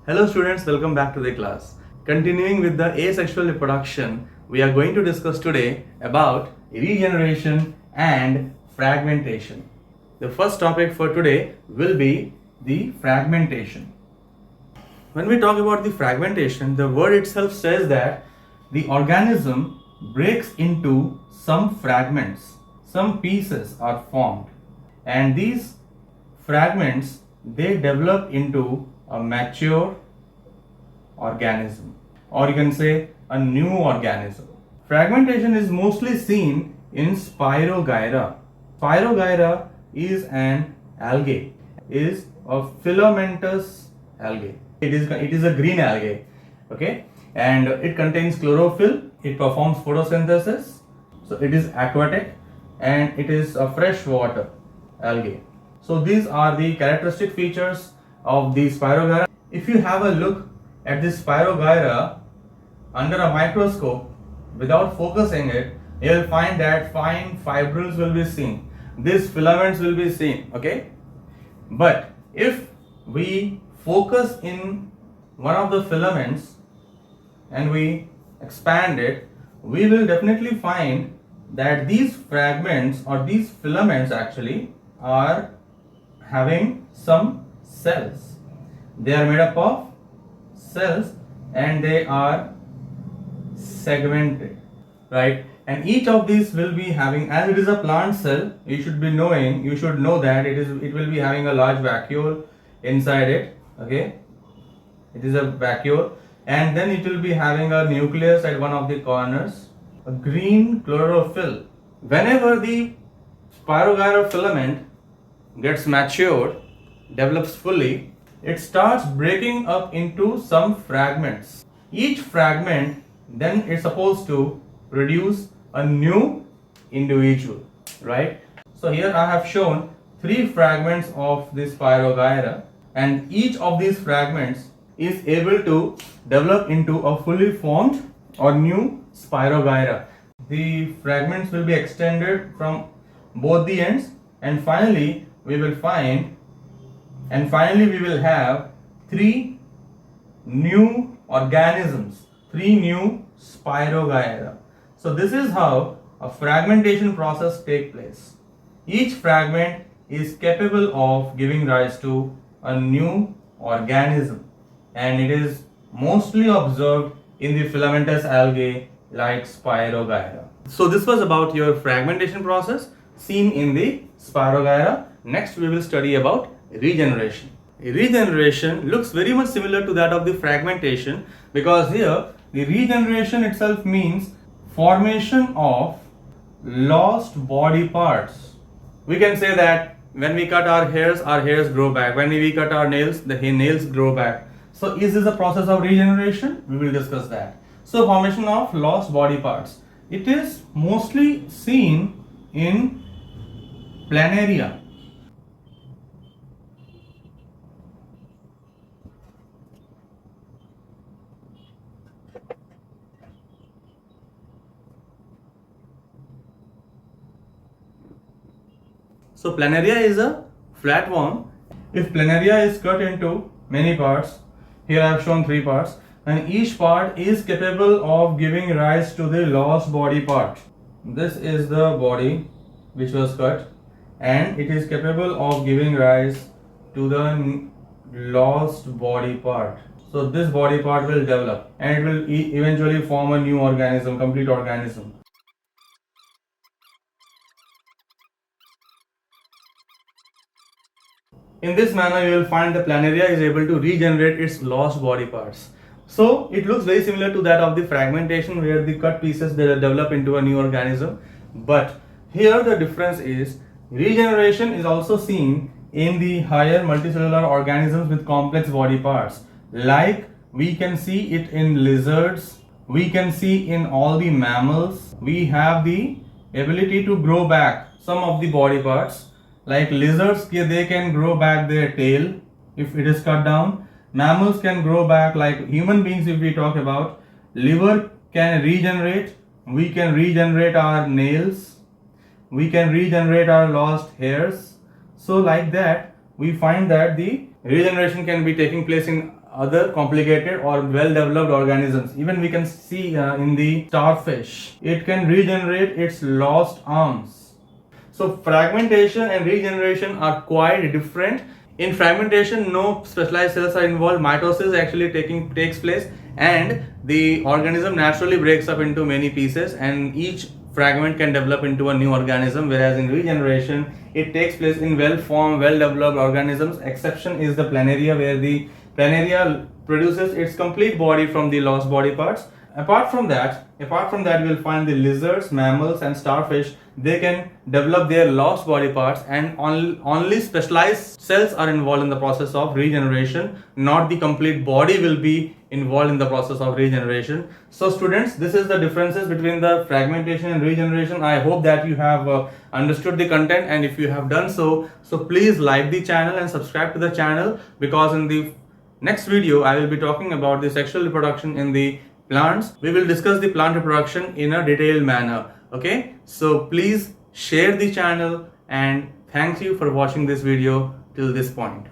Hello students, welcome back to the class. Continuing with the asexual reproduction, we are going to discuss today about regeneration and fragmentation. The first topic for today will be the fragmentation. When we talk about the fragmentation, the word itself says that the organism breaks into some fragments, some pieces are formed, and these fragments they develop into a mature organism, or you can say a new organism. Fragmentation is mostly seen in Spirogyra. Spirogyra is an algae, is a filamentous algae. It is a green algae, okay, and it contains chlorophyll. It performs photosynthesis, so it is aquatic, and it is a freshwater algae. So these are the characteristic features of the Spirogyra. If you have a look at this Spirogyra under a microscope without focusing it, you will find that fine fibrils will be seen. These filaments will be seen, okay? But if we focus in one of the filaments and we expand it, we will definitely find that these fragments or these filaments actually are having some cells. They are made up of cells and they are segmented, right? And each of these will be having, as it is a plant cell, you should know that it will be having a large vacuole inside it, okay? It is a vacuole, and then it will be having a nucleus at one of the corners, a green chlorophyll. Whenever the Spirogyra filament gets matured, develops fully, it starts breaking up into some fragments. Each fragment then is supposed to produce a new individual, right? So here I have shown 3 fragments of this Spirogyra, and each of these fragments is able to develop into a fully formed or new Spirogyra. The fragments will be extended from both the ends, and finally we will have 3 new organisms, 3 new Spirogyra. So this is how a fragmentation process takes place. Each fragment is capable of giving rise to a new organism, and it is mostly observed in the filamentous algae like Spirogyra. So this was about your fragmentation process seen in the Spirogyra. Next we will study about regeneration. Regeneration looks very much similar to that of the fragmentation, because here the regeneration itself means formation of lost body parts. We can say that when we cut our hairs grow back. When we cut our nails, the nails grow back. So is this a process of regeneration? We will discuss that. So formation of lost body parts. It is mostly seen in planaria. So planaria is a flatworm. If planaria is cut into many parts, here I have shown 3 parts, and each part is capable of giving rise to the lost body part. This is the body which was cut, and it is capable of giving rise to the lost body part. So this body part will develop, and it will eventually form a new organism, complete organism. In this manner, you will find the planaria is able to regenerate its lost body parts. So it looks very similar to that of the fragmentation, where the cut pieces they develop into a new organism. But here the difference is regeneration is also seen in the higher multicellular organisms with complex body parts. Like we can see it in lizards, we can see in all the mammals. We have the ability to grow back some of the body parts. Like lizards, they can grow back their tail if it is cut down. Mammals can grow back, like human beings if we talk about. Liver can regenerate. We can regenerate our nails. We can regenerate our lost hairs. So like that, we find that the regeneration can be taking place in other complicated or well-developed organisms. Even we can see in the starfish, it can regenerate its lost arms. So fragmentation and regeneration are quite different. In fragmentation, no specialized cells are involved. Mitosis actually takes place, and the organism naturally breaks up into many pieces, and each fragment can develop into a new organism. Whereas in regeneration, it takes place in well-formed, well-developed organisms. Exception is the planaria, where the planaria produces its complete body from the lost body parts. Apart from that, you will find the lizards, mammals, and starfish. They can develop their lost body parts, and only specialized cells are involved in the process of regeneration. Not the complete body will be involved in the process of regeneration. So students, this is the differences between the fragmentation and regeneration. I hope that you have understood the content, and if you have done so please like the channel and subscribe to the channel, because in the next video I will be talking about the sexual reproduction in the plants. We will discuss the plant reproduction in a detailed manner. Okay, so please share the channel, and thank you for watching this video till this point.